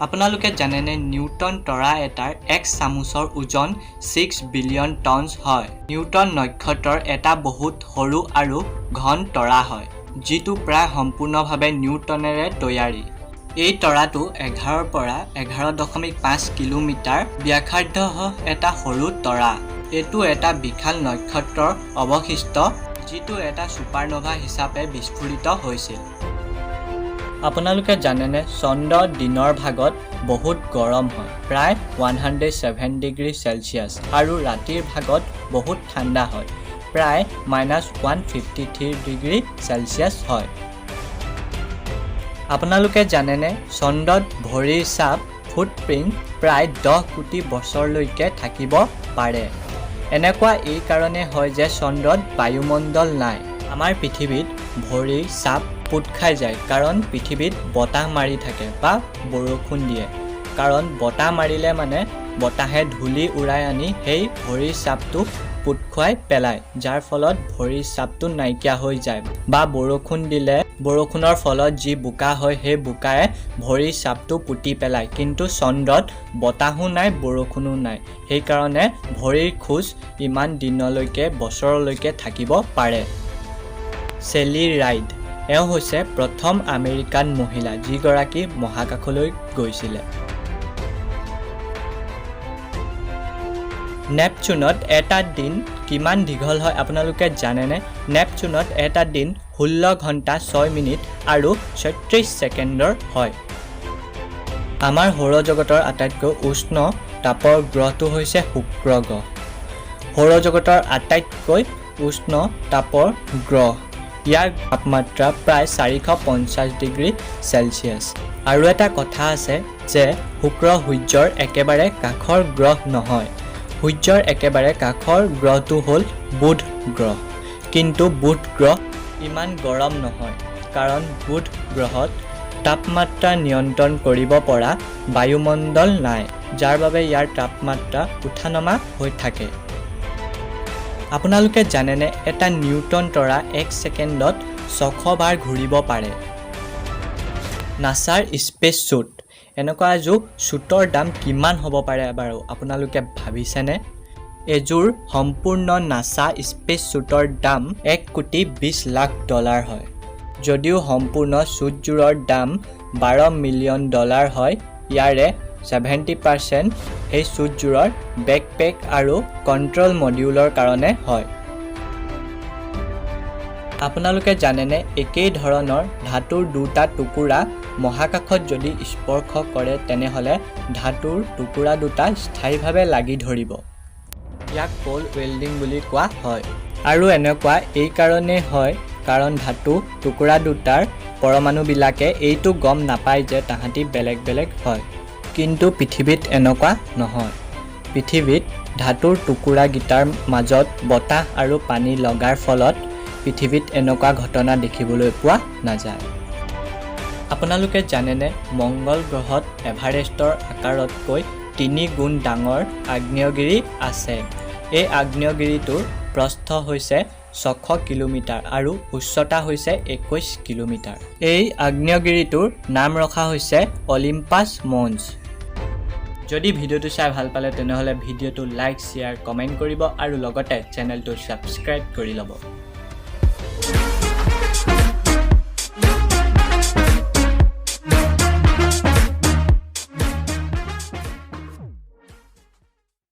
আপোনালোকে জানেনে নিউটন তৰা এটাৰ 1 চামুচৰ ওজন 6 বিলিয়ন টনছ হয়। নিউটন নক্ষত্ৰৰ এটা বহুত সৰু আৰু ঘন তৰা হয়, যিটো প্ৰায় সম্পূৰ্ণভাৱে নিউটনেৰে তৈয়াৰী। এই তৰাটো 11 পৰা 11.5 কিলোমিটাৰ ব্যাসাৰ্ধ এটা সৰু তৰা। এইটো এটা বিশাল নক্ষত্ৰৰ অৱশিষ্ট, যিটো এটা ছুপাৰনোভা হিচাপে বিস্ফোৰিত হৈছিল। আপোনালোকে জানেনে চন্দ্ৰ দিনৰ ভাগত বহুত গৰম হয়, প্ৰায় 107 ডিগ্ৰী চেলচিয়াছ, আৰু ৰাতিৰ ভাগত বহুত ঠাণ্ডা হয়, প্ৰায় -153 ডিগ্ৰী চেলচিয়াছ হয়। আপোনালোকে জানেনে চন্দ্ৰত ভৰিৰ ছাপ ফুটপ্ৰিণ্ট প্ৰায় 10 কোটি বছৰলৈকে থাকিব পাৰে। এনেকুৱা এই কাৰণে হয় যে চন্দ্ৰত বায়ুমণ্ডল নাই। আমাৰ পৃথিৱীত ভৰিৰ ছাপ পুট খাই যায় কাৰণ পৃথিৱীত বতাহ মাৰি থাকে বা বৰষুণ দিয়ে। কাৰণ বতাহ মাৰিলে বতাহে ধূলি উৰাই আনি সেই ভৰিৰ ছাপটো পুট খুৱাই পেলায়, যাৰ ফলত ভৰিৰ ছাপটো নাইকিয়া হৈ যায়। বা বৰষুণ দিলে বৰষুণৰ ফলত যি বোকা হয় সেই বোকাই ভৰিৰ ছাপটো পুতি পেলায়। কিন্তু চন্দ্ৰত বতাহো নাই, বৰষুণো নাই, সেইকাৰণে ভৰিৰ খোজ ইমান দিনলৈকে বছৰলৈকে থাকিব পাৰে। চেলি ৰাইড এওঁ হৈছে প্ৰথম আমেৰিকান মহিলা যিগৰাকী মহাকাশলৈ গৈছিলে। নেপচুনত এটা দিন কিমান দীঘল হয় আপোনালোকে জানেনে? নেপচুনত এটা দিন 16 ঘণ্টা 6 মিনিট আৰু 36 ছেকেণ্ডৰ হয়। আমাৰ সৌৰজগতৰ আটাইতকৈ উষ্ণ তাপৰ গ্ৰহটো হৈছে শুক্ৰ গ্ৰহ। সৌৰজগতৰ আটাইতকৈ উষ্ণ তাপৰ গ্ৰহ। ইয়াৰ তাপমাত্ৰা প্ৰায় 450 ডিগ্ৰী চেলচিয়াছ। আৰু এটা কথা আছে যে শুক্ৰ সূৰ্যৰ একেবাৰে কাষৰ গ্ৰহ নহয়। সূৰ্যৰ একেবাৰে কাষৰ গ্ৰহটো হ'ল বুধ গ্ৰহ। কিন্তু বুধ গ্ৰহ ইমান গৰম নহয়, কাৰণ বুধ গ্ৰহত তাপমাত্ৰা নিয়ন্ত্ৰণ কৰিব পৰা বায়ুমণ্ডল নাই, যাৰ বাবে ইয়াৰ তাপমাত্ৰা উঠানমা হৈ থাকে। আপোনালোকে জানেনে এটা নিউটন তৰা 1 ছেকেণ্ডত 600 বাৰ ঘূৰিব পাৰে। নাছাৰ স্পেচ শ্বুট, এনেকুৱা এযোৰ শ্বুটৰ দাম কিমান হ'ব পাৰে বাৰু আপোনালোকে ভাবিছেনে? এযোৰ সম্পূৰ্ণ নাছা স্পেচ শ্বুটৰ দাম $1,20,00,000 হয়। যদিও সম্পূৰ্ণ শ্বুটযোৰৰ দাম $12 মিলিয়ন হয়, ইয়াৰে 70% সেই শ্বুটযোৰৰ বেকপেক আৰু কণ্ট্ৰল মডিউলৰ কাৰণে হয়। আপোনালোকে জানেনে একেই ধৰণৰ ধাতুৰ দুটা টুকুৰা মহাকাশত যদি স্পৰ্শ কৰে তেনেহ'লে ধাতুৰ টুকুৰা দুটা স্থায়ীভাৱে লাগি ধৰিব। ইয়াক পল ৱেল্ডিং বুলি কোৱা হয়। আৰু এনেকুৱা এই কাৰণেই হয় কাৰণ ধাতু টুকুৰা দুটাৰ পৰমাণুবিলাকে এইটো গম নাপায় যে তাহাঁতি বেলেগ বেলেগ হয়। কিন্তু পৃথিৱীত এনেকুৱা নহয়। পৃথিৱীত ধাতুৰ টুকুৰাকেইটাৰ মাজত বতাহ আৰু পানী লগাৰ ফলত পৃথিৱীত এনেকুৱা ঘটনা দেখিবলৈ পোৱা নাযায়। আপোনালোকে জানেনে মংগল গ্ৰহত এভাৰেষ্টৰ আকাৰতকৈ 3 গুণ ডাঙৰ আগ্নেয়গিৰি আছে। এই আগ্নেয়গিৰিটোৰ প্ৰস্থ হৈছে 600 কিলোমিটাৰ আৰু উচ্চতা হৈছে 21 কিলোমিটাৰ। এই আগ্নেয়গিৰিটোৰ নাম ৰখা হৈছে অলিম্পাছ মন্স। যদি ভিডিঅ'টো চাই ভাল পালে তেনেহ'লে ভিডিঅ'টো লাইক, শ্বেয়াৰ, কমেণ্ট কৰিব আৰু লগতে চেনেলটো ছাবস্ক্ৰাইব কৰি ল'ব।